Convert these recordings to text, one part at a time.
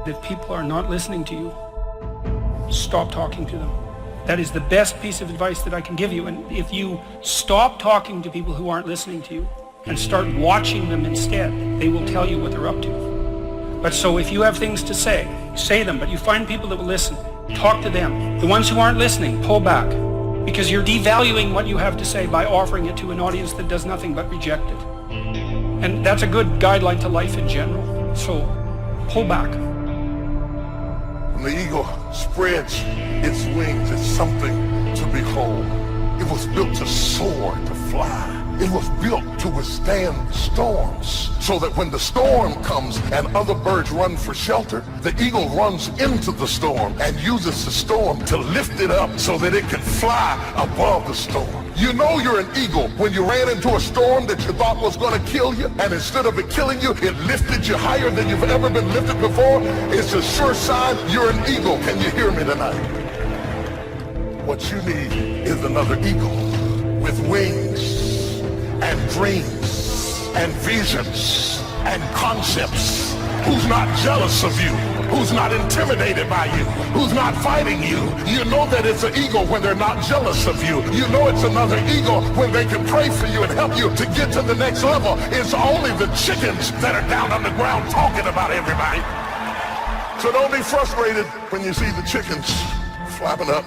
If people are not listening to you, stop talking to them. That is the best piece of advice that I can give you. And if you stop talking to people who aren't listening to you and start watching them instead, they will tell you what they're up to. But so if you have things to say them, but you find people that will listen, talk to them. The ones who aren't listening, pull back, because you're devaluing what you have to say by offering it to an audience that does nothing but reject it. And that's a good guideline to life in general. So pull back. When the eagle spreads its wings, it's something to behold. It was built to soar, to fly. It was built to withstand storms, so that when the storm comes and other birds run for shelter, the eagle runs into the storm and uses the storm to lift it up so that it can fly above the storm. You know you're an eagle when you ran into a storm that you thought was going to kill you, and instead of it killing you, it lifted you higher than you've ever been lifted before. It's a sure sign you're an eagle. Can you hear me tonight? What you need is another eagle with wings and dreams and visions and concepts, who's not jealous of you, who's not intimidated by you, who's not fighting you. You know that it's an eagle when they're not jealous of you. You know it's another eagle when they can pray for you and help you to get to the next level. It's only the chickens that are down on the ground talking about everybody. So don't be frustrated when you see the chickens flapping up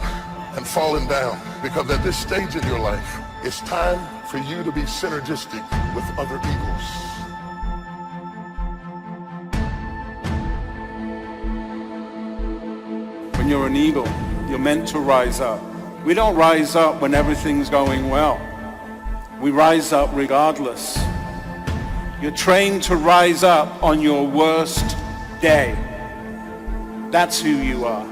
and falling down, because at this stage in your life, it's time for you to be synergistic with other eagles. When you're an eagle, you're meant to rise up. We don't rise up when everything's going well. We rise up regardless. You're trained to rise up on your worst day. That's who you are.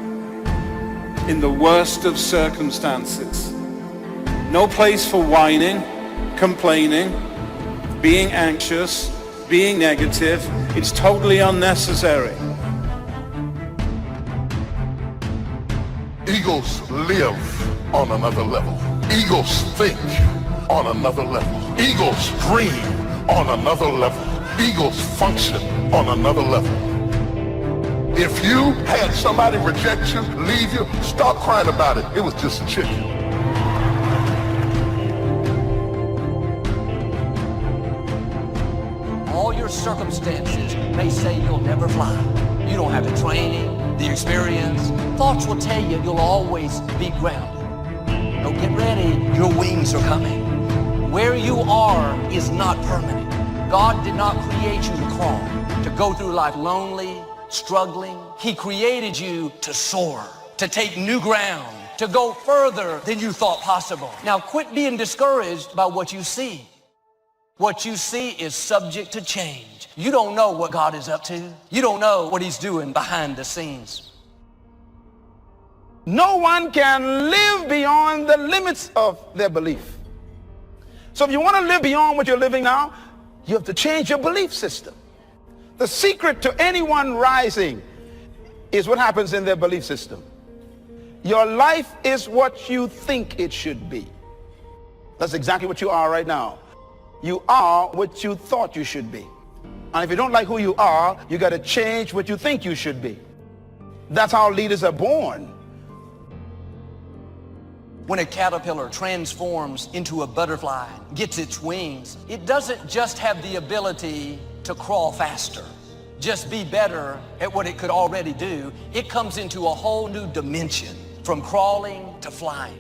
In the worst of circumstances. No place for whining, complaining, being anxious, being negative. It's totally unnecessary. Eagles live on another level. Eagles think on another level. Eagles dream on another level. Eagles function on another level. If you had somebody reject you, leave you, stop crying about it. It was just a chicken. All your circumstances may say you'll never fly. You don't have the training, the experience. Thoughts will tell you you'll always be grounded. No, get ready, your wings are coming. Where you are is not permanent. God did not create you to crawl, to go through life lonely, struggling. He created you to soar, to take new ground, to go further than you thought possible. Now quit being discouraged by what you see. What you see is subject to change. You don't know what God is up to. You don't know what he's doing behind the scenes. No one can live beyond the limits of their belief. So if you want to live beyond what you're living now, you have to change your belief system. The secret to anyone rising is what happens in their belief system. Your life is what you think it should be. That's exactly what you are right now. You are what you thought you should be. And if you don't like who you are, you got to change what you think you should be. That's how leaders are born. When a caterpillar transforms into a butterfly, gets its wings, it doesn't just have the ability to crawl faster, just be better at what it could already do. It comes into a whole new dimension, from crawling to flying.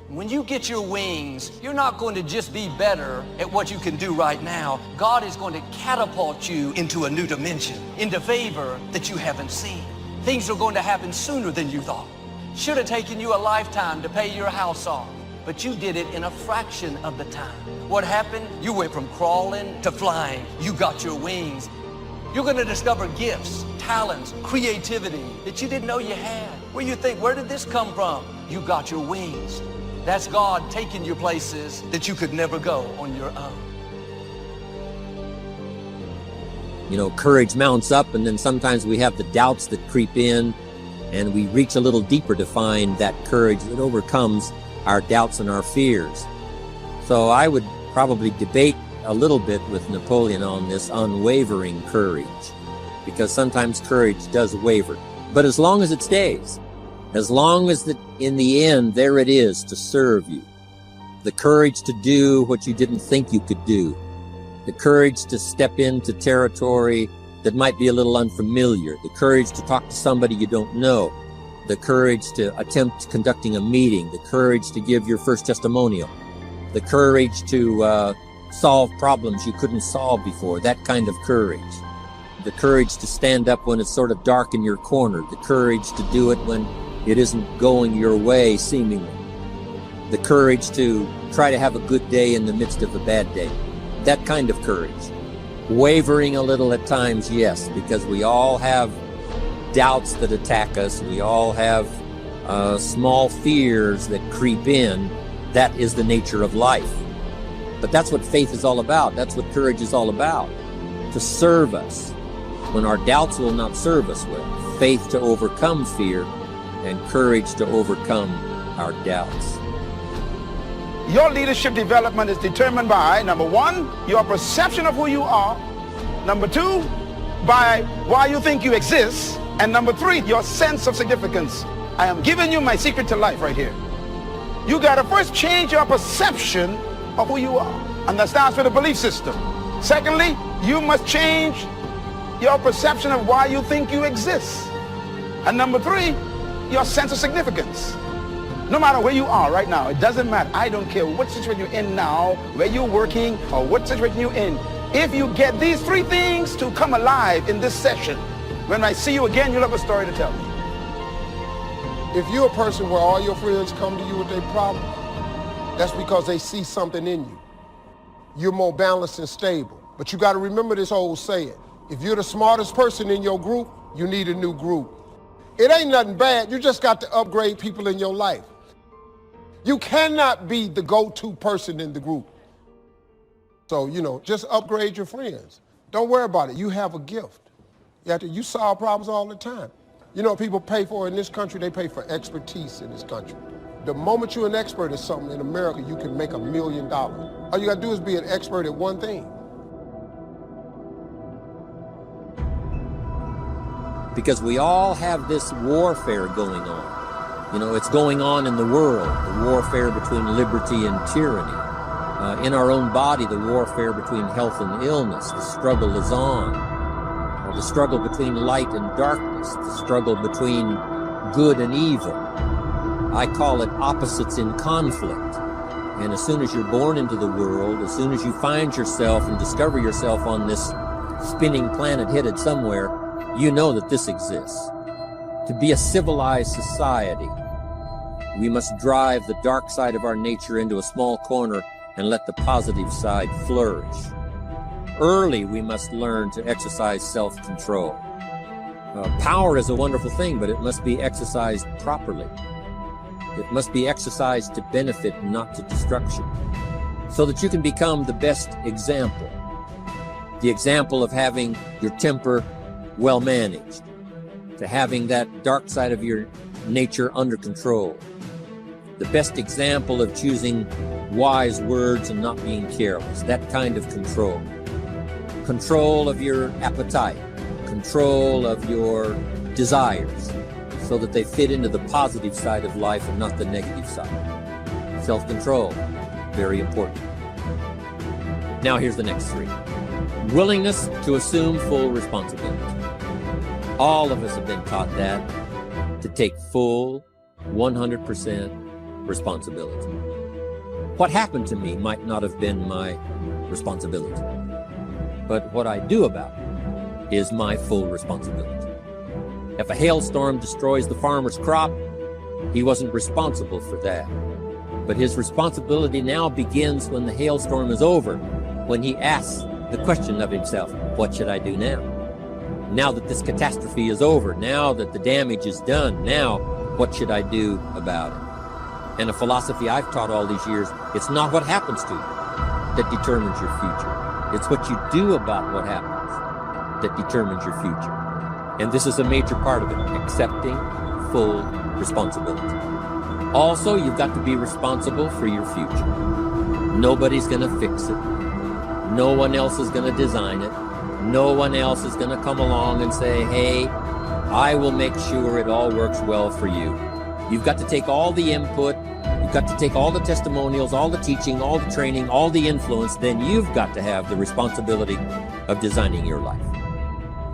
When you get your wings, you're not going to just be better at what you can do right now. God is going to catapult you into a new dimension, into favor that you haven't seen. Things are going to happen sooner than you thought. Should have taken you a lifetime to pay your house off, but you did it in a fraction of the time. What happened? You went from crawling to flying. You got your wings. You're going to discover gifts, talents, creativity that you didn't know you had. Where you think, where did this come from? You got your wings. That's God taking you places that you could never go on your own. You know, courage mounts up, and then sometimes we have the doubts that creep in, and we reach a little deeper to find that courage that overcomes our doubts and our fears. So I would probably debate a little bit with Napoleon on this unwavering courage. because sometimes courage does waver. But as long as it stays, as long as in the end, there it is to serve you, the courage to do what you didn't think you could do, the courage to step into territory that might be a little unfamiliar, the courage to talk to somebody you don't know, the courage to attempt conducting a meeting, the courage to give your first testimonial, the courage to solve problems you couldn't solve before, that kind of courage. The courage to stand up when it's sort of dark in your corner, the courage to do it when it isn't going your way, seemingly. The courage to try to have a good day in the midst of a bad day. That kind of courage. Wavering a little at times, yes, because we all have doubts that attack us. We all have small fears that creep in. That is the nature of life. But that's what faith is all about. That's what courage is all about. To serve us when our doubts will not serve us well. Faith to overcome fear, and courage to overcome our doubts. Your leadership development is determined by, number one, your perception of who you are. Number two, by why you think you exist. And number three, your sense of significance. I am giving you my secret to life right here. You got to first change your perception of who you are. And that starts with a belief system. Secondly, you must change your perception of why you think you exist. And number three, your sense of significance. No matter where you are right now, it doesn't matter. I don't care what situation you're in now, where you're working, or what situation you're in. If you get these three things to come alive in this session, when I see you again, you'll have a story to tell me. If you're a person where all your friends come to you with their problems, that's because they see something in you. You're more balanced and stable. But you got to remember this old saying. If you're the smartest person in your group, you need a new group. It ain't nothing bad. You just got to upgrade people in your life. You cannot be the go-to person in the group. So, just upgrade your friends. Don't worry about it. You have a gift. You solve problems all the time. You know what people pay for in this country? They pay for expertise in this country. The moment you're an expert at something in America, you can make $1 million. All you got to do is be an expert at one thing. Because we all have this warfare going on. It's going on in the world, the warfare between liberty and tyranny. In our own body, the warfare between health and illness. The struggle is on. The struggle between light and darkness. The struggle between good and evil. I call it opposites in conflict. And as soon as you're born into the world, as soon as you find yourself and discover yourself on this spinning planet headed somewhere, you know that this exists. To be a civilized society, we must drive the dark side of our nature into a small corner and let the positive side flourish. Early, we must learn to exercise self-control. Power is a wonderful thing, but it must be exercised properly. It must be exercised to benefit, not to destruction, so that you can become the best example. The example of having your temper well managed, to having that dark side of your nature under control. The best example of choosing wise words and not being careless, that kind of control. Control of your appetite, control of your desires, so that they fit into the positive side of life and not the negative side. Self-control, very important. Now here's the next three. Willingness to assume full responsibility. All of us have been taught that, to take full, 100% responsibility. What happened to me might not have been my responsibility, but what I do about it is my full responsibility. If a hailstorm destroys the farmer's crop, he wasn't responsible for that. But his responsibility now begins when the hailstorm is over, when he asks the question of himself, what should I do now? Now that this catastrophe is over, now that the damage is done, now what should I do about it? And a philosophy I've taught all these years, it's not what happens to you that determines your future. It's what you do about what happens that determines your future. And this is a major part of it, accepting full responsibility. Also, you've got to be responsible for your future. Nobody's going to fix it. No one else is going to design it. No one else is going to come along and say, hey, I will make sure it all works well for you. You've got to take all the input, you've got to take all the testimonials, all the teaching, all the training, all the influence, then you've got to have the responsibility of designing your life.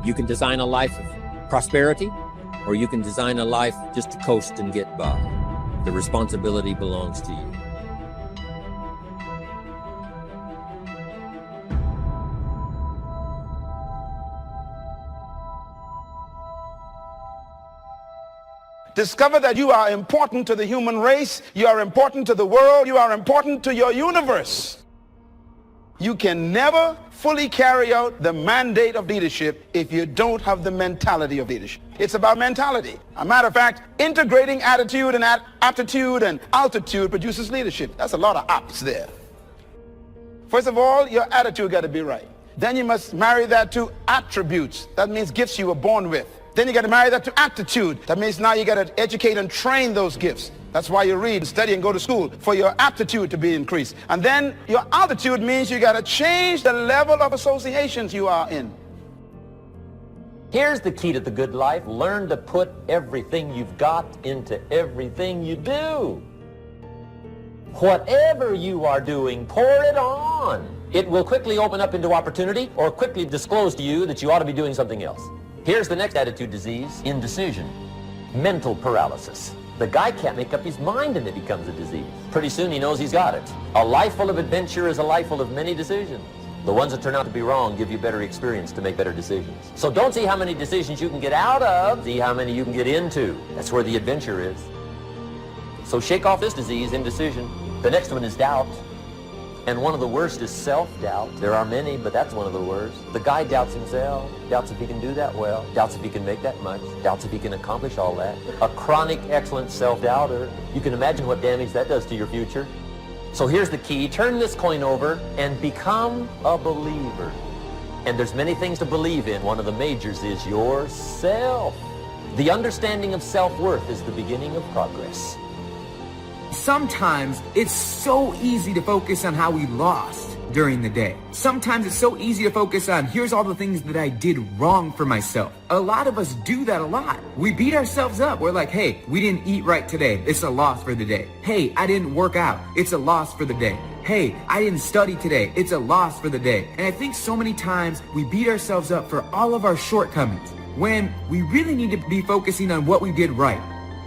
You can design a life of prosperity, or you can design a life just to coast and get by. The responsibility belongs to you. Discover that you are important to the human race, you are important to the world, you are important to your universe. You can never fully carry out the mandate of leadership if you don't have the mentality of leadership. It's about mentality. A matter of fact, integrating attitude and aptitude and altitude produces leadership. That's a lot of ops there. First of all, your attitude got to be right. Then you must marry that to attributes. That means gifts you were born with. Then you got to marry that to aptitude. That means now you got to educate and train those gifts. That's why you read, study, and go to school, for your aptitude to be increased. And then your altitude means you got to change the level of associations you are in. Here's the key to the good life. Learn to put everything you've got into everything you do. Whatever you are doing, pour it on. It will quickly open up into opportunity or quickly disclose to you that you ought to be doing something else. Here's the next attitude disease: indecision, mental paralysis. The guy can't make up his mind and it becomes a disease. Pretty soon he knows he's got it. A life full of adventure is a life full of many decisions. The ones that turn out to be wrong give you better experience to make better decisions. So don't see how many decisions you can get out of, see how many you can get into. That's where the adventure is. So shake off this disease, indecision. The next one is doubt. And one of the worst is self-doubt. There are many, but that's one of the worst. The guy doubts himself, doubts if he can do that well, doubts if he can make that much, doubts if he can accomplish all that. A chronic, excellent self-doubter. You can imagine what damage that does to your future. So here's the key. Turn this coin over and become a believer. And there's many things to believe in. One of the majors is yourself. The understanding of self-worth is the beginning of progress. Sometimes it's so easy to focus on how we lost during the day. Sometimes it's so easy to focus on, here's all the things that I did wrong for myself. A lot of us do that a lot. We beat ourselves up. We're like, hey, we didn't eat right today. It's a loss for the day. Hey, I didn't work out. It's a loss for the day. Hey, I didn't study today. It's a loss for the day. And I think so many times we beat ourselves up for all of our shortcomings when we really need to be focusing on what we did right.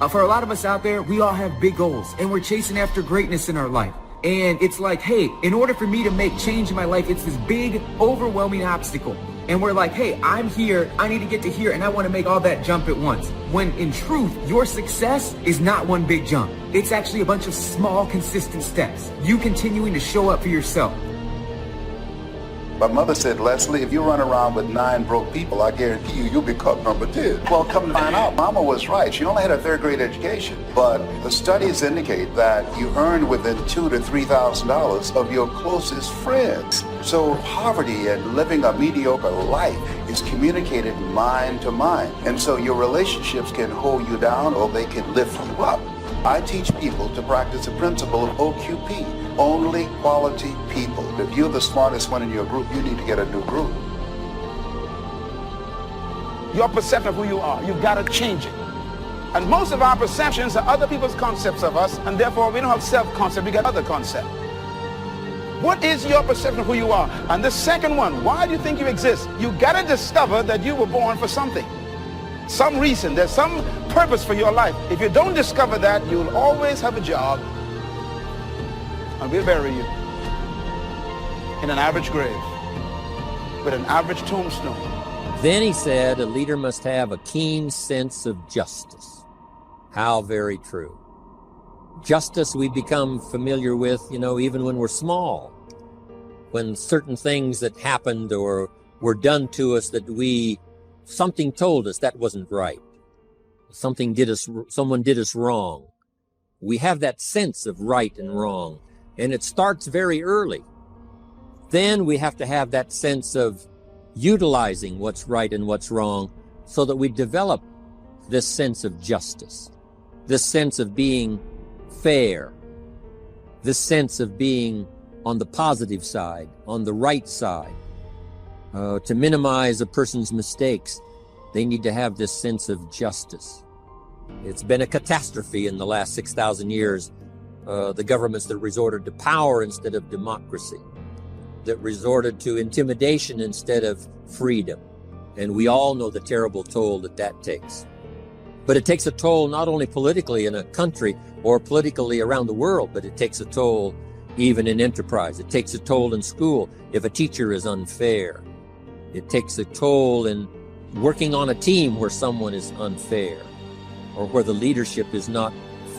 For a lot of us out there, we all have big goals and we're chasing after greatness in our life. And it's like, hey, in order for me to make change in my life, it's this big, overwhelming obstacle. And we're like, hey, I'm here, I need to get to here, and I want to make all that jump at once. When in truth, your success is not one big jump. It's actually a bunch of small, consistent steps. You continuing to show up for yourself. My mother said, Leslie, if you run around with 9 broke people, I guarantee you, you'll be caught number 10. Well, come to find out, Mama was right. She only had a 3rd grade education. But the studies indicate that you earn within $2,000 to $3,000 of your closest friends. So poverty and living a mediocre life is communicated mind to mind. And so your relationships can hold you down or they can lift you up. I teach people to practice the principle of OQP. Only quality people. If you're the smartest one in your group, you need to get a new group. Your perception of who you are, you've got to change it. And most of our perceptions are other people's concepts of us, and therefore we don't have self-concept, we got other concept. What is your perception of who you are? And the second one, why do you think you exist? You got to discover that you were born for something. Some reason, there's some purpose for your life. If you don't discover that, you'll always have a job, and we'll bury you in an average grave with an average tombstone. Then he said, a leader must have a keen sense of justice. How very true. Justice we become familiar with, even when we're small. When certain things that happened or were done to us that something told us that wasn't right. Someone did us wrong. We have that sense of right and wrong. And it starts very early. Then we have to have that sense of utilizing what's right and what's wrong so that we develop this sense of justice, this sense of being fair, this sense of being on the positive side, on the right side. to minimize a person's mistakes, they need to have this sense of justice. It's been a catastrophe in the last 6,000 years, the governments that resorted to power instead of democracy, that resorted to intimidation instead of freedom. And we all know the terrible toll that that takes. But it takes a toll not only politically in a country or politically around the world, but it takes a toll even in enterprise. It takes a toll in school if a teacher is unfair. It takes a toll in working on a team where someone is unfair, or where the leadership is not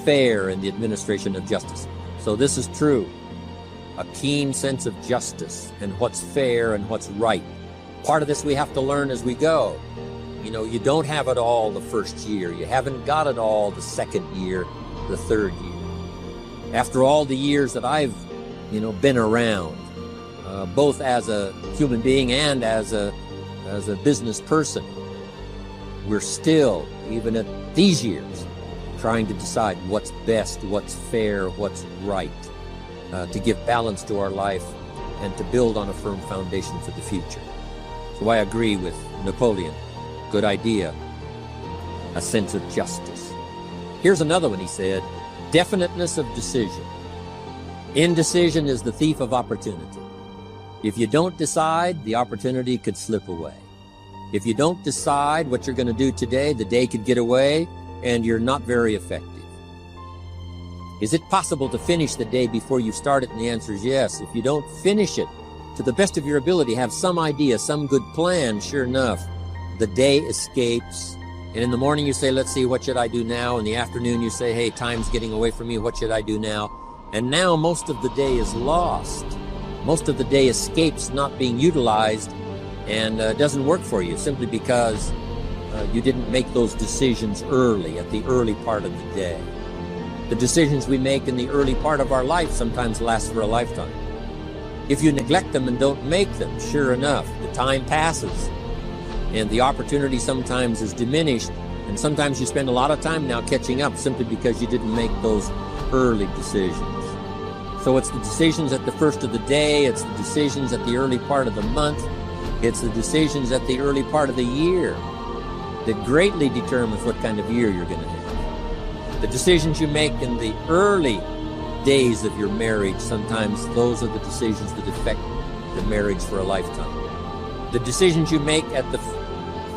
fair in the administration of justice. So this is true. A keen sense of justice and what's fair and what's right. Part of this we have to learn as we go. You know, you don't have it all the first year. You haven't got it all the second year, the third year. After all the years that I've, been around, both as a human being and as a business person, we're still, even at these years, trying to decide what's best, what's fair, what's right, to give balance to our life and to build on a firm foundation for the future. So I agree with Napoleon. Good idea. A sense of justice. Here's another one, he said. Definiteness of decision. Indecision is the thief of opportunity. If you don't decide, the opportunity could slip away. If you don't decide what you're going to do today, the day could get away and you're not very effective. Is it possible to finish the day before you start it? And the answer is yes. If you don't finish it to the best of your ability, have some idea, some good plan, sure enough, the day escapes. And in the morning you say, let's see, what should I do now? In the afternoon you say, hey, time's getting away from me, what should I do now? And now most of the day is lost. Most of the day escapes not being utilized and doesn't work for you simply because you didn't make those decisions early, at the early part of the day. The decisions we make in the early part of our life sometimes last for a lifetime. If you neglect them and don't make them, sure enough, the time passes and the opportunity sometimes is diminished, and sometimes you spend a lot of time now catching up simply because you didn't make those early decisions. So it's the decisions at the first of the day, it's the decisions at the early part of the month, it's the decisions at the early part of the year that greatly determines what kind of year you're going to have. The decisions you make in the early days of your marriage, sometimes those are the decisions that affect the marriage for a lifetime. The decisions you make at the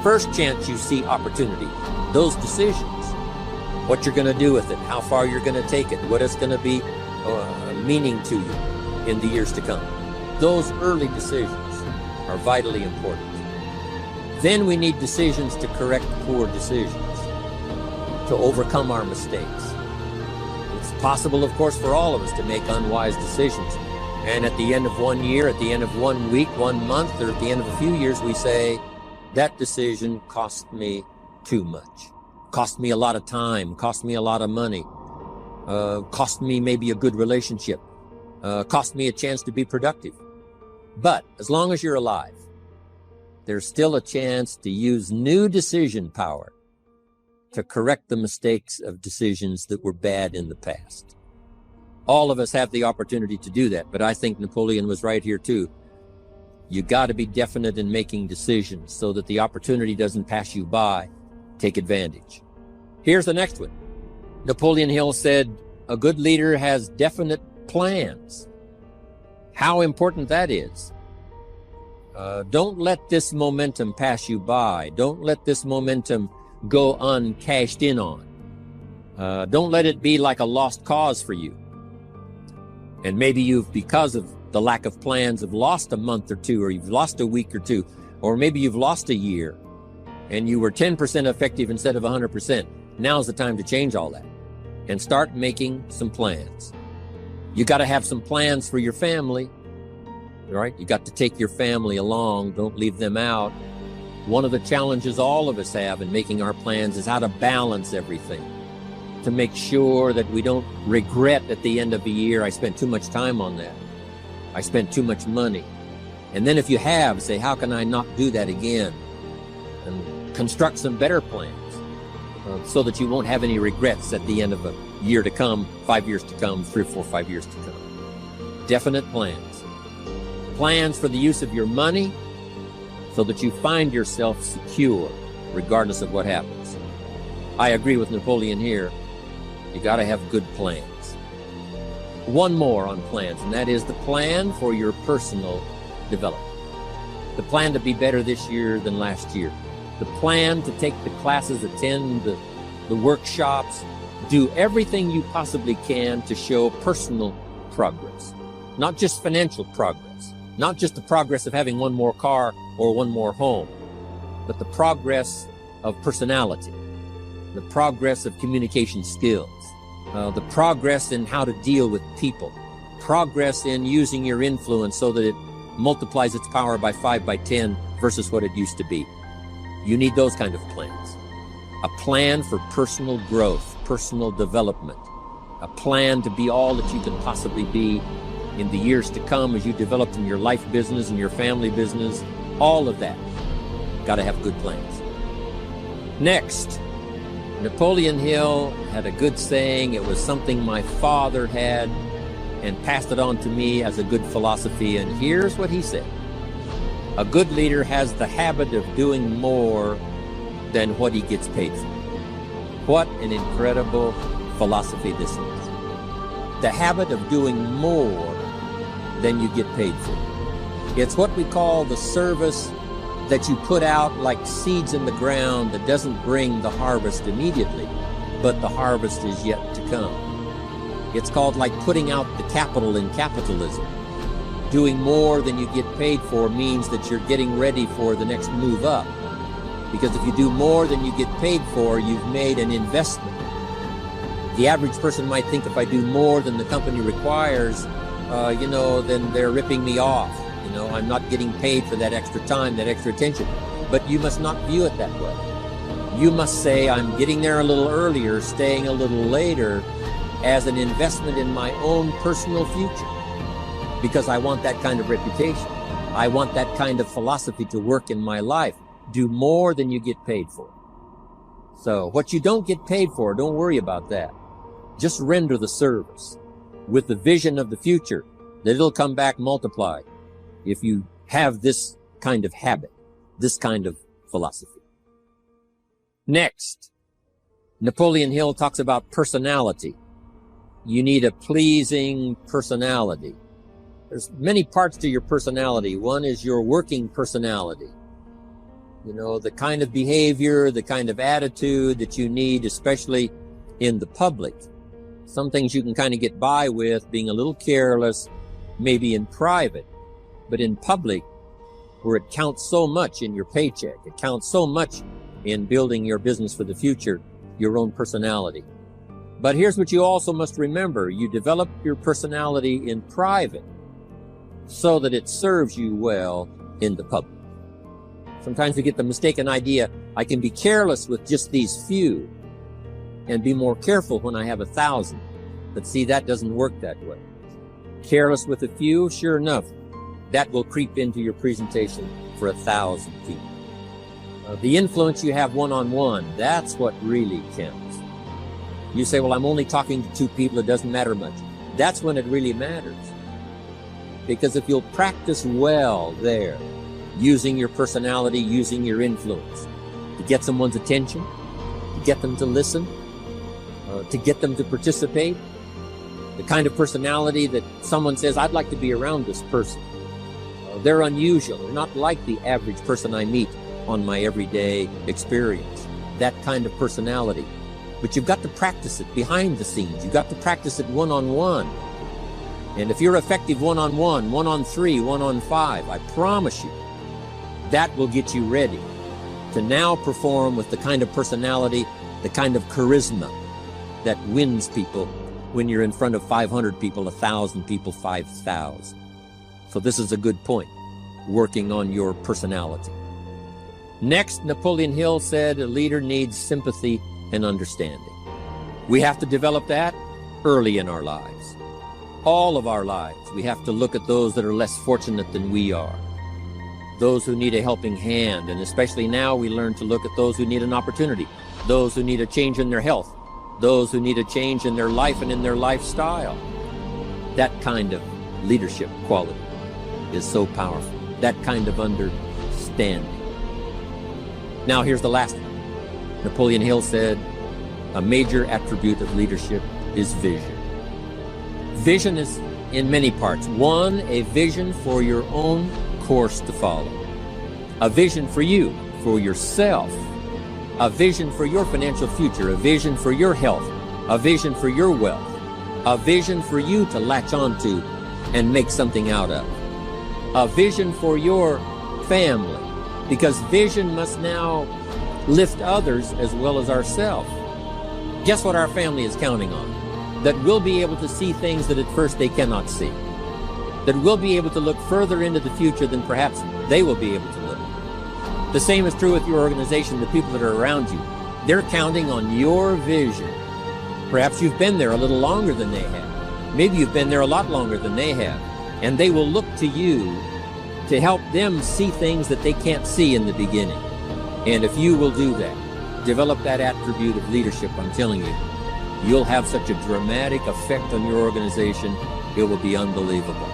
first chance you see opportunity, those decisions, what you're going to do with it, how far you're going to take it, what it's going to be meaning to you in the years to come. Those early decisions are vitally important. Then we need decisions to correct poor decisions, to overcome our mistakes. It's possible, of course, for all of us to make unwise decisions. And at the end of 1 year, at the end of 1 week, 1 month, or at the end of a few years, we say, that decision cost me too much. Cost me a lot of time, cost me a lot of money, cost me maybe a good relationship, cost me a chance to be productive. But as long as you're alive, there's still a chance to use new decision power to correct the mistakes of decisions that were bad in the past. All of us have the opportunity to do that, but I think Napoleon was right here too. You got to be definite in making decisions so that the opportunity doesn't pass you by. Take advantage. Here's the next one. Napoleon Hill said, a good leader has definite plans. How important that is. Don't let this momentum pass you by. Don't let this momentum go uncashed in on. Don't let it be like a lost cause for you. And maybe you've, because of the lack of plans, have lost a month or two, or you've lost a week or two, or maybe you've lost a year and you were 10% effective instead of 100%. Now's the time to change all that and start making some plans. You got to have some plans for your family, right? You got to take your family along. Don't leave them out. One of the challenges all of us have in making our plans is how to balance everything, to make sure that we don't regret at the end of the year, I spent too much time on that. I spent too much money. And then if you have, say, how can I not do that again? And construct some better plans so that you won't have any regrets at the end of a year to come, 5 years to come, 3 or 4, 5 years to come. Definite plans. Plans for the use of your money, so that you find yourself secure regardless of what happens. I agree with Napoleon here. You got to have good plans. One more on plans, and that is the plan for your personal development. The plan to be better this year than last year. The plan to take the classes, attend the workshops, do everything you possibly can to show personal progress. Not just financial progress, not just the progress of having one more car or one more home, but the progress of personality, the progress of communication skills, the progress in how to deal with people, progress in using your influence so that it multiplies its power by 5 by 10 versus what it used to be. You need those kind of plans. A plan for personal growth, personal development, a plan to be all that you can possibly be in the years to come as you develop in your life business and your family business, all of that. Got to have good plans. Next, Napoleon Hill had a good saying. It was something my father had and passed it on to me as a good philosophy. And here's what he said. A good leader has the habit of doing more than what he gets paid for. What an incredible philosophy this is. The habit of doing more than you get paid for. It's what we call the service that you put out like seeds in the ground that doesn't bring the harvest immediately, but the harvest is yet to come. It's called like putting out the capital in capitalism. Doing more than you get paid for means that you're getting ready for the next move up. Because if you do more than you get paid for, you've made an investment. The average person might think if I do more than the company requires, then they're ripping me off. I'm not getting paid for that extra time, that extra attention. But you must not view it that way. You must say, I'm getting there a little earlier, staying a little later, as an investment in my own personal future. Because I want that kind of reputation. I want that kind of philosophy to work in my life. Do more than you get paid for. So what you don't get paid for, don't worry about that. Just render the service with the vision of the future that it'll come back multiplied if you have this kind of habit, this kind of philosophy. Next, Napoleon Hill talks about personality. You need a pleasing personality. There's many parts to your personality. One is your working personality. The kind of behavior, the kind of attitude that you need, especially in the public. Some things you can kind of get by with being a little careless, maybe in private, but in public, where it counts so much in your paycheck, it counts so much in building your business for the future, your own personality. But here's what you also must remember. You develop your personality in private so that it serves you well in the public. Sometimes we get the mistaken idea, I can be careless with just these few and be more careful when I have 1,000. But see, that doesn't work that way. Careless with a few, sure enough, that will creep into your presentation for 1,000 people. The influence you have one-on-one, that's what really counts. You say, well, I'm only talking to 2 people, it doesn't matter much. That's when it really matters. Because if you'll practice well there, using your personality, using your influence, to get someone's attention, to get them to listen, to get them to participate, the kind of personality that someone says, I'd like to be around this person. They're unusual. They're not like the average person I meet on my everyday experience. That kind of personality. But you've got to practice it behind the scenes. You've got to practice it one-on-one. And if you're effective one-on-one, 1-on-3, 1-on-5, I promise you, that will get you ready to now perform with the kind of personality, the kind of charisma that wins people when you're in front of 500 people, 1,000 people, 5,000. So this is a good point, working on your personality. Next, Napoleon Hill said a leader needs sympathy and understanding. We have to develop that early in our lives. All of our lives, we have to look at those that are less fortunate than we are. Those who need a helping hand, and especially now we learn to look at those who need an opportunity, those who need a change in their health, those who need a change in their life and in their lifestyle. That kind of leadership quality is so powerful. That kind of understanding. understanding. Now here's the last one. Napoleon Hill said, a major attribute of leadership is vision. Vision is in many parts. One, a vision for your own course to follow. A vision for you, for yourself. A vision for your financial future. A vision for your health. A vision for your wealth. A vision for you to latch onto and make something out of. A vision for your family, because vision must now lift others as well as ourselves. Guess what our family is counting on? That we'll be able to see things that at first they cannot see. That we'll be able to look further into the future than perhaps they will be able to look. The same is true with your organization, the people that are around you. They're counting on your vision. Perhaps you've been there a little longer than they have. Maybe you've been there a lot longer than they have. And they will look to you to help them see things that they can't see in the beginning. And if you will do that, develop that attribute of leadership, I'm telling you, you'll have such a dramatic effect on your organization, it will be unbelievable.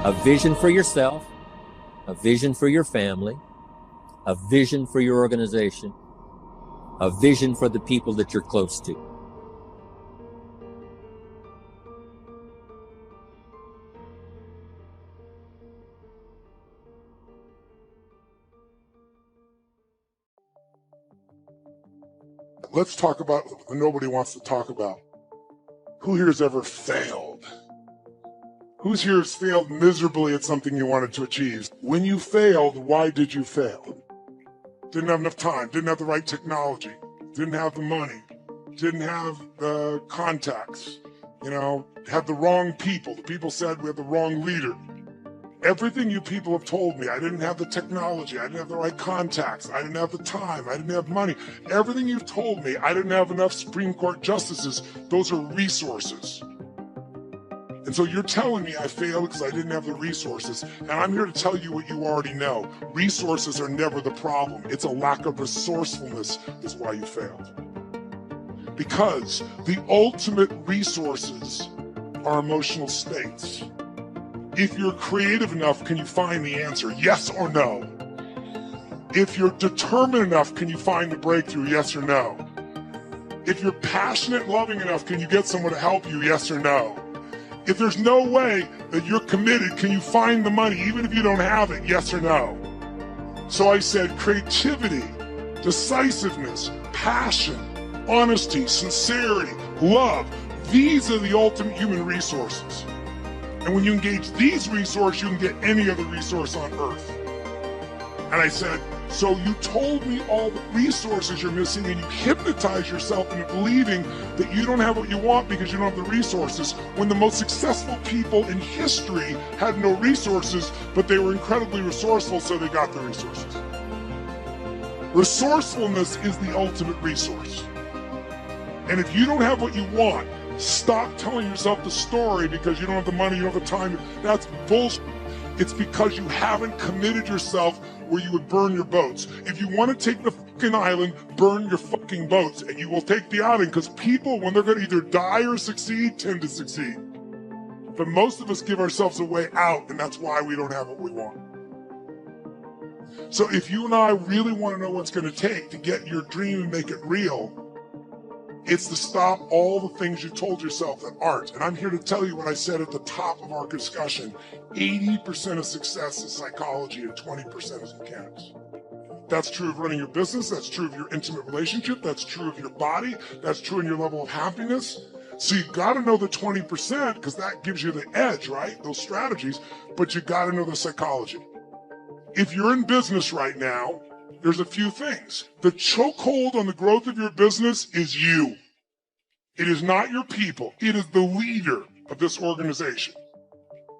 A vision for yourself, a vision for your family, a vision for your organization, a vision for the people that you're close to. Let's talk about what nobody wants to talk about. Who here has ever failed? Who's here has failed miserably at something you wanted to achieve? When you failed, why did you fail? Didn't have enough time, didn't have the right technology, didn't have the money, didn't have the contacts, had the wrong people. The people said we had the wrong leader. Everything you people have told me, I didn't have the technology, I didn't have the right contacts, I didn't have the time, I didn't have money. Everything you've told me, I didn't have enough Supreme Court justices, those are resources. And so you're telling me I failed because I didn't have the resources. And I'm here to tell you what you already know. Resources are never the problem. It's a lack of resourcefulness is why you failed. Because the ultimate resources are emotional states. If you're creative enough, can you find the answer? Yes or no? If you're determined enough, can you find the breakthrough? Yes or no? If you're passionate and loving enough, can you get someone to help you? Yes or no? If there's no way that you're committed, can you find the money even if you don't have it? Yes or no? So I said creativity, decisiveness, passion, honesty, sincerity, love. These are the ultimate human resources. And when you engage these resources, you can get any other resource on earth. And I said, so you told me all the resources you're missing and you hypnotize yourself into believing that you don't have what you want because you don't have the resources, when the most successful people in history had no resources, but they were incredibly resourceful, so they got the resources. Resourcefulness is the ultimate resource. And if you don't have what you want, stop telling yourself the story because you don't have the money, you don't have the time. That's bullshit. It's because you haven't committed yourself where you would burn your boats. If you want to take the fucking island, burn your fucking boats, and you will take the island, because people, when they're going to either die or succeed, tend to succeed. But most of us give ourselves a way out, and that's why we don't have what we want. So if you and I really want to know what's going to take to get your dream and make it real, it's to stop all the things you told yourself that aren't. And I'm here to tell you what I said at the top of our discussion. 80% of success is psychology and 20% is mechanics. That's true of running your business. That's true of your intimate relationship. That's true of your body. That's true in your level of happiness. So you got to know the 20% because that gives you the edge, right? Those strategies. But you got to know the psychology. If you're in business right now, there's a few things. The chokehold on the growth of your business is you. It is not your people. It is the leader of this organization.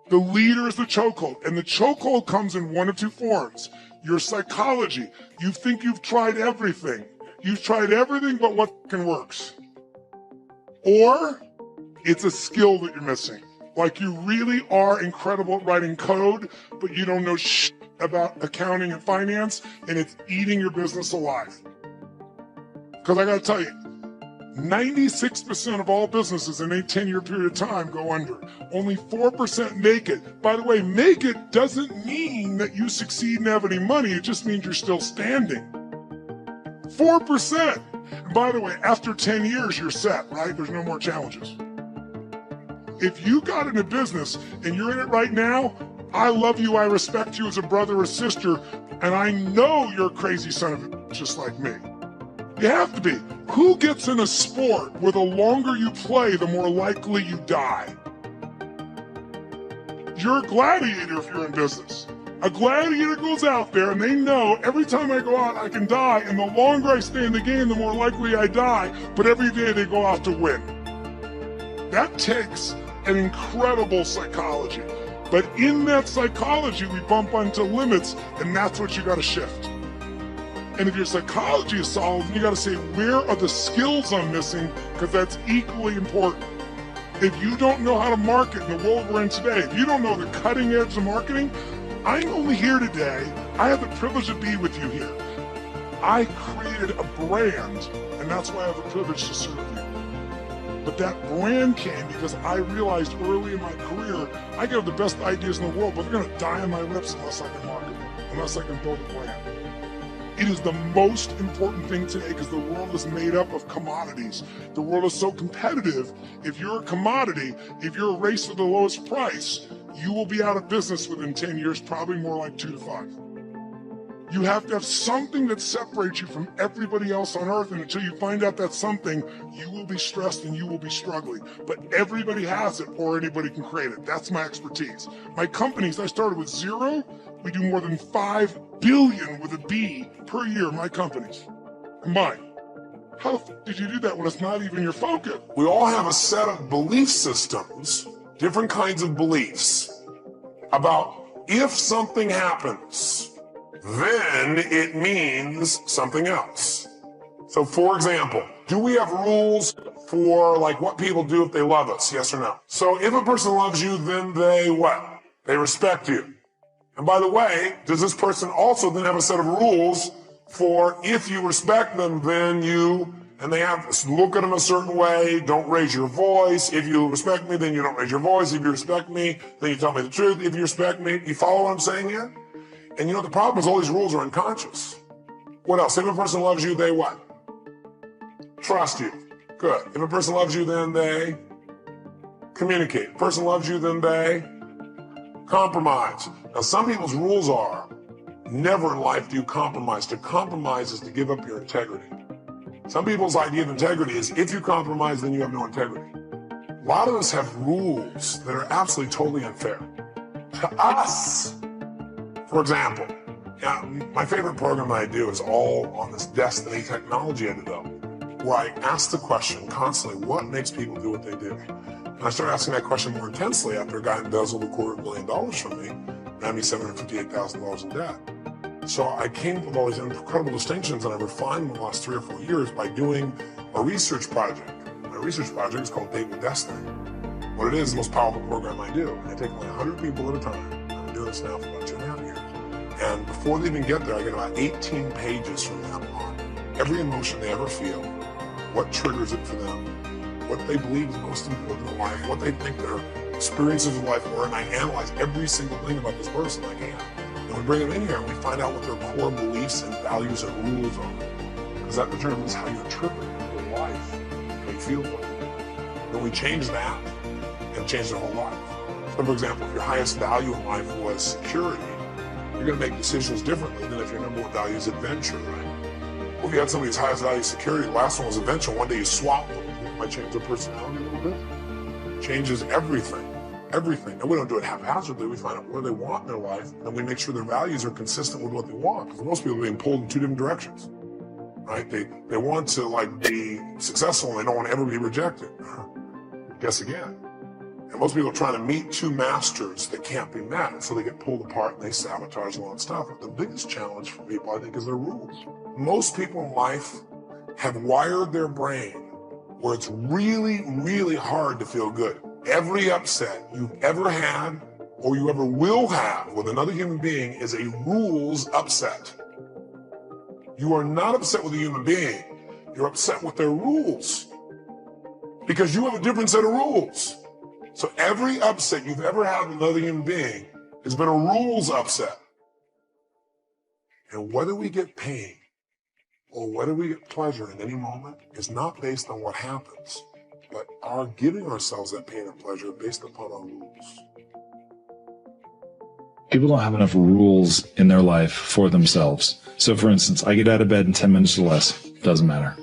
The leader is the chokehold. And the chokehold comes in one of two forms. Your psychology. You think you've tried everything. You've tried everything but what fucking works. Or it's a skill that you're missing. Like you really are incredible at writing code, but you don't know shit about accounting and finance, and it's eating your business alive. Because I gotta tell you, 96% of all businesses in a 10-year period of time go under. Only 4% make it. By the way, make it doesn't mean that you succeed and have any money. It just means you're still standing. 4%. And by the way, after 10 years, you're set, right? There's no more challenges. If you got in a business and you're in it right now, I love you, I respect you as a brother or sister, and I know you're a crazy son of a bitch just like me. You have to be. Who gets in a sport where the longer you play, the more likely you die? You're a gladiator if you're in business. A gladiator goes out there and they know every time I go out I can die, and the longer I stay in the game, the more likely I die, but every day they go out to win. That takes an incredible psychology. But in that psychology, we bump onto limits, and that's what you gotta shift. And if your psychology is solid, you gotta say, where are the skills I'm missing? Because that's equally important. If you don't know how to market in the world we're in today, if you don't know the cutting edge of marketing, I'm only here today. I have the privilege to be with you here. I created a brand, and that's why I have the privilege to serve you. But that brand came because I realized early in my career, I can have the best ideas in the world, but they're gonna die on my lips unless I can market them, unless I can build a brand. It is the most important thing today because the world is made up of commodities. The world is so competitive. If you're a commodity, if you're a race for the lowest price, you will be out of business within 10 years, probably more like 2 to 5. You have to have something that separates you from everybody else on earth, and until you find out that something, you will be stressed and you will be struggling. But everybody has it or anybody can create it. That's my expertise. My companies, I started with 0. We do more than 5 billion with a B per year, my companies. Combined. How did you do that when it's not even your focus? We all have a set of belief systems, different kinds of beliefs, about if something happens, then it means something else. So for example, do we have rules for like what people do if they love us, yes or no? So if a person loves you, then they what? They respect you. And by the way, does this person also then have a set of rules for if you respect them, then you, and they have to look at them a certain way, don't raise your voice. If you respect me, then you don't raise your voice. If you respect me, then you tell me the truth. If you respect me, you follow what I'm saying here? And you know, the problem is all these rules are unconscious. What else? If a person loves you, they what? Trust you. Good. If a person loves you, then they communicate. If a person loves you, then they compromise. Now, some people's rules are, never in life do you compromise. To compromise is to give up your integrity. Some people's idea of integrity is if you compromise, then you have no integrity. A lot of us have rules that are absolutely totally unfair to us. For example, my favorite program that I do is all on this destiny technology I developed, where I ask the question constantly, what makes people do what they do? And I started asking that question more intensely after a guy embezzled $250,000 from me, and me $758,000 in debt. So I came up with all these incredible distinctions, and I refined them in the last 3 or 4 years by doing a research project. My research project is called Date with Destiny. What it is the most powerful program I do. I take only 100 people at a time. I've been doing this now for about 2.5 years. And before they even get there, I get about 18 pages from them on every emotion they ever feel, what triggers it for them, what they believe is most important in life, what they think their experiences of life were, and I analyze every single thing about this person I can. And we bring them in here and we find out what their core beliefs and values and rules are. Because that determines how you interpret your life, how you feel about it. Then we change that and change their whole life. So for example, if your highest value in life was security, you're going to make decisions differently than if your number one value is adventure, right? Well, if you had somebody's highest value is security, the last one was adventure, one day you swap them, it might change their personality a little bit. It changes everything, everything. And we don't do it haphazardly, we find out what they want in their life, and we make sure their values are consistent with what they want, because most people are being pulled in 2 different directions, right? They want to like be successful and they don't want to ever be rejected. Guess again. And most people are trying to meet 2 masters that can't be met, and so they get pulled apart and they sabotage a lot of stuff. But the biggest challenge for people, I think, is their rules. Most people in life have wired their brain where it's really, really hard to feel good. Every upset you've ever had or you ever will have with another human being is a rules upset. You are not upset with a human being. You're upset with their rules. because you have a different set of rules. So every upset you've ever had with another human being has been a rules upset. And whether we get pain or whether we get pleasure in any moment is not based on what happens, but our giving ourselves that pain and pleasure based upon our rules. People don't have enough rules in their life for themselves. So for instance, I get out of bed in 10 minutes or less. Doesn't matter.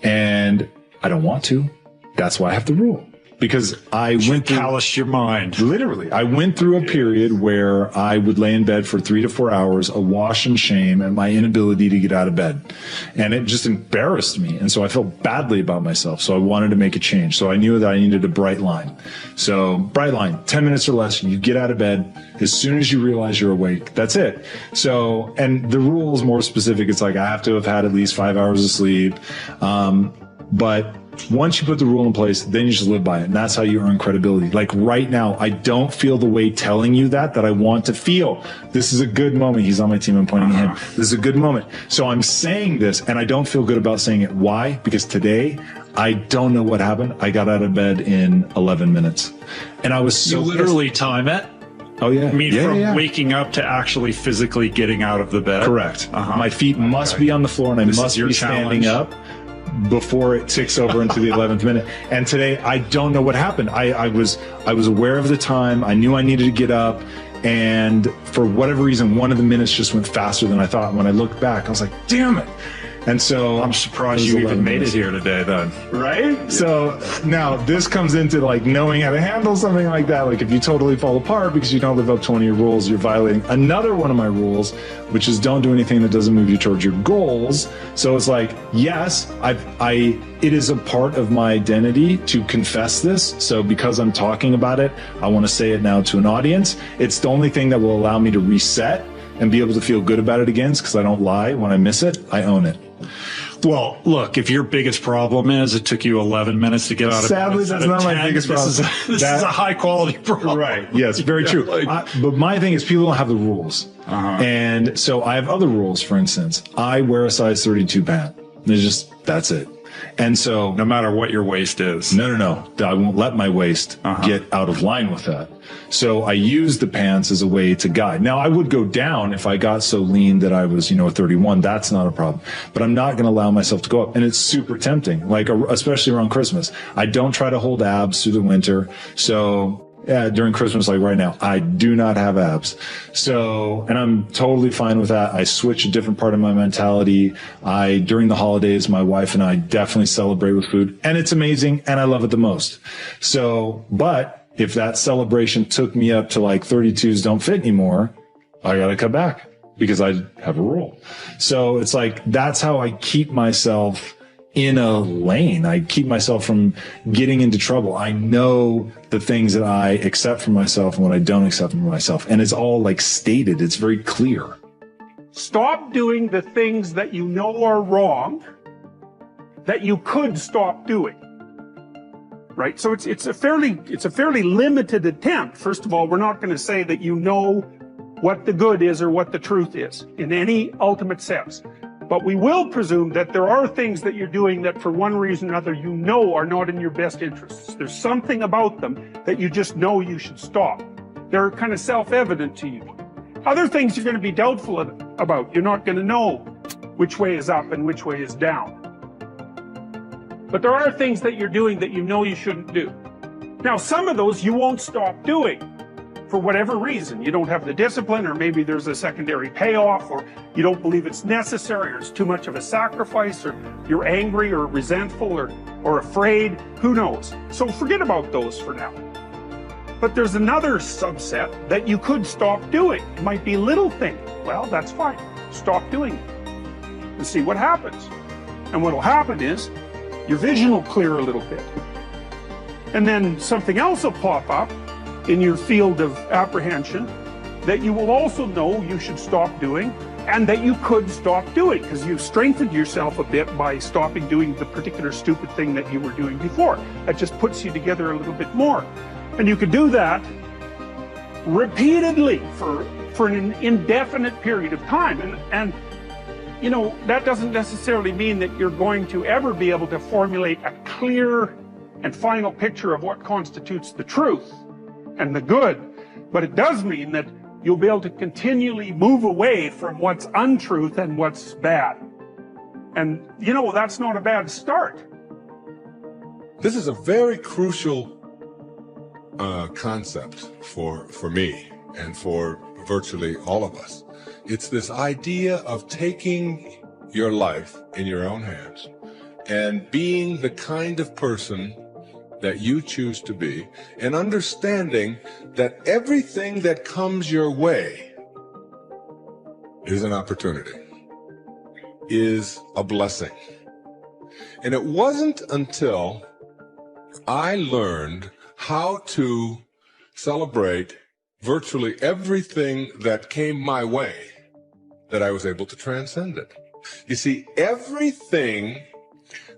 And I don't want to. That's why I have the rule. Because I went through... Callous your mind. Literally. I went through a period where I would lay in bed for 3 to 4 hours, awash in shame at my inability to get out of bed. And it just embarrassed me. And so I felt badly about myself. So I wanted to make a change. So I knew that I needed a bright line. So bright line, 10 minutes or less, you get out of bed as soon as you realize you're awake. That's it. So, and the rule is more specific. It's like I have to have had at least 5 hours of sleep. But once you put the rule in place, then you just live by it. And that's how you earn credibility. Like right now, I don't feel the way telling you that I want to feel. This is a good moment. He's on my team. I'm pointing at him. This is a good moment. So I'm saying this and I don't feel good about saying it. Why? Because today, I don't know what happened. I got out of bed in 11 minutes and I was so You literally time it? Oh yeah. I mean, from waking up to actually physically getting out of the bed? Correct. My feet must be on the floor and I must be standing up before it ticks over into the 11th minute. And today, I don't know what happened. I was aware of the time. I knew I needed to get up. And for whatever reason, one of the minutes just went faster than I thought. When I looked back, I was like, damn it. And so I'm surprised you even made it here today then. Right? So now this comes into like knowing how to handle something like that. Like if you totally fall apart because you don't live up to one of your rules, you're violating another one of my rules, which is don't do anything that doesn't move you towards your goals. So it's like, yes, it is a part of my identity to confess this. So because I'm talking about it, I want to say it now to an audience. It's the only thing that will allow me to reset and be able to feel good about it again, because I don't lie. When I miss it, I own it. Well, look, if your biggest problem is it took you 11 minutes to get out of bed. Sadly, that's not my biggest problem. This is a high quality problem. Right. Yes, very true. But my thing is people don't have the rules. And so I have other rules. For instance, I wear a size 32 pant. That's it. And so no matter what your waist is. No. I won't let my waist get out of line with that. So I use the pants as a way to guide. Now I would go down if I got so lean that I was, 31. That's not a problem. But I'm not going to allow myself to go up. And it's super tempting, like especially around Christmas. I don't try to hold abs through the winter. So yeah, during Christmas, like right now, I do not have abs. So, and I'm totally fine with that. I switch a different part of my mentality. During the holidays, my wife and I definitely celebrate with food, and it's amazing, and I love it the most. So, but if that celebration took me up to like 32s don't fit anymore, I got to cut back because I have a rule. So it's like, that's how I keep myself in a lane. I keep myself from getting into trouble. I know the things that I accept from myself and what I don't accept from myself. And it's all like stated. It's very clear. Stop doing the things that you know are wrong that you could stop doing. Right? So it's a fairly limited attempt. First of all, we're not going to say that you know what the good is or what the truth is in any ultimate sense. But we will presume that there are things that you're doing that for one reason or another you know are not in your best interests. There's something about them that you just know you should stop. They're kind of self-evident to you. Other things you're going to be doubtful about. You're not going to know which way is up and which way is down. But there are things that you're doing that you know you shouldn't do. Now, some of those you won't stop doing. For whatever reason, you don't have the discipline, or maybe there's a secondary payoff, or you don't believe it's necessary, or it's too much of a sacrifice, or you're angry or resentful or afraid, who knows? So forget about those for now. But there's another subset that you could stop doing. It might be a little thing. Well, that's fine. Stop doing it and see what happens. And what'll happen is your vision will clear a little bit. And then something else will pop up in your field of apprehension that you will also know you should stop doing and that you could stop doing because you've strengthened yourself a bit by stopping doing the particular stupid thing that you were doing before. That just puts you together a little bit more. And you could do that repeatedly for an indefinite period of time. And you know, that doesn't necessarily mean that you're going to ever be able to formulate a clear and final picture of what constitutes the truth and the good, but it does mean that you'll be able to continually move away from what's untruth and what's bad. And, you know, that's not a bad start. This is a very crucial concept for me and for virtually all of us. It's this idea of taking your life in your own hands and being the kind of person that you choose to be, and understanding that everything that comes your way is an opportunity, is a blessing. And it wasn't until I learned how to celebrate virtually everything that came my way that I was able to transcend it. You see, everything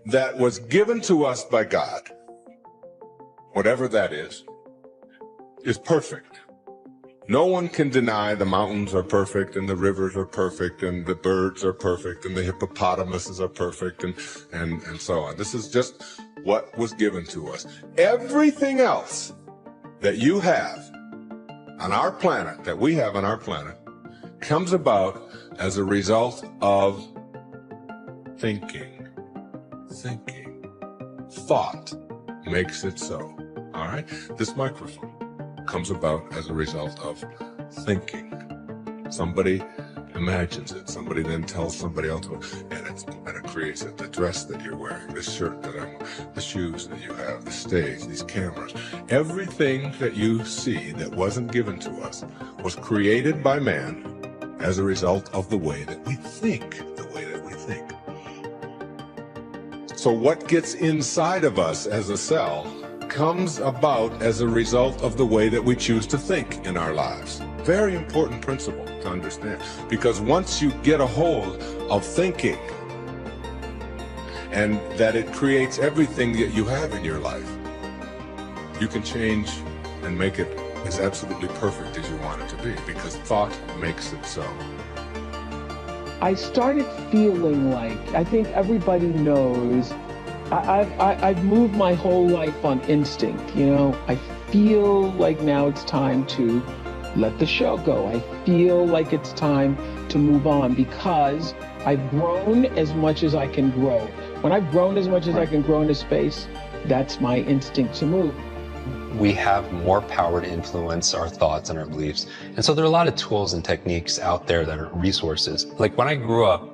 that was given to us by God, whatever that is perfect. No one can deny the mountains are perfect and the rivers are perfect and the birds are perfect and the hippopotamuses are perfect and so on. This is just what was given to us. Everything else that you have on our planet, that we have on our planet, comes about as a result of thinking. Thought makes it so. All right? This microphone comes about as a result of thinking. Somebody imagines it. Somebody then tells somebody else, and it creates it. The dress that you're wearing, the shirt that I'm wearing, the shoes that you have, the stage, these cameras. Everything that you see that wasn't given to us was created by man as a result of the way that we think. So what gets inside of us as a cell comes about as a result of the way that we choose to think in our lives. Very important principle to understand, because once you get a hold of thinking and that it creates everything that you have in your life, you can change and make it as absolutely perfect as you want it to be, because thought makes it so. I started feeling like, I think everybody knows, I've moved my whole life on instinct, you know. I feel like now it's time to let the show go. I feel like it's time to move on because I've grown as much as I can grow. When I've grown as much as I can grow in a space, that's my instinct to move. We have more power to influence our thoughts and our beliefs. And so there are a lot of tools and techniques out there that are resources. Like when I grew up,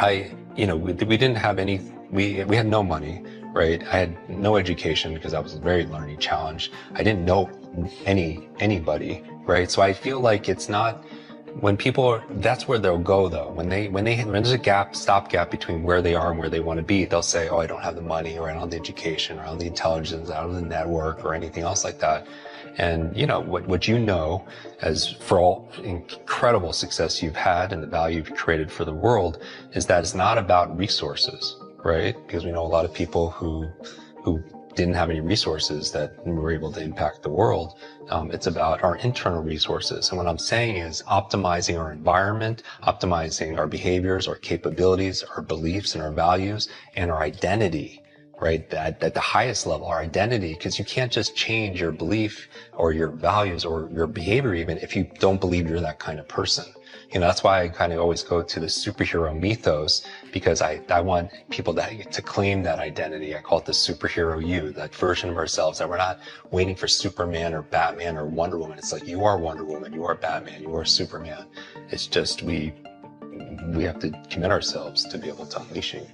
we didn't have any, we had no money, right? I had no education because I was very learning challenged. I didn't know anybody, right? So I feel like it's not, when people are, that's where they'll go though. When there's a stopgap between where they are and where they want to be, they'll say, oh, I don't have the money, or I don't have the education, or I don't have the intelligence, I don't have the network, or anything else like that. And you know, what you know, as for all incredible success you've had and the value you've created for the world, is that it's not about resources, right? Because we know a lot of people who didn't have any resources that were able to impact the world. It's about our internal resources. And what I'm saying is optimizing our environment, optimizing our behaviors, our capabilities, our beliefs and our values, and our identity, right? At the highest level, our identity, because you can't just change your belief or your values or your behavior even if you don't believe you're that kind of person. You know, that's why I kind of always go to the superhero mythos, because I want people to claim that identity. I call it the superhero you, that version of ourselves, that we're not waiting for Superman or Batman or Wonder Woman. It's like, you are Wonder Woman, you are Batman, you are Superman. It's just we have to commit ourselves to be able to unleash you.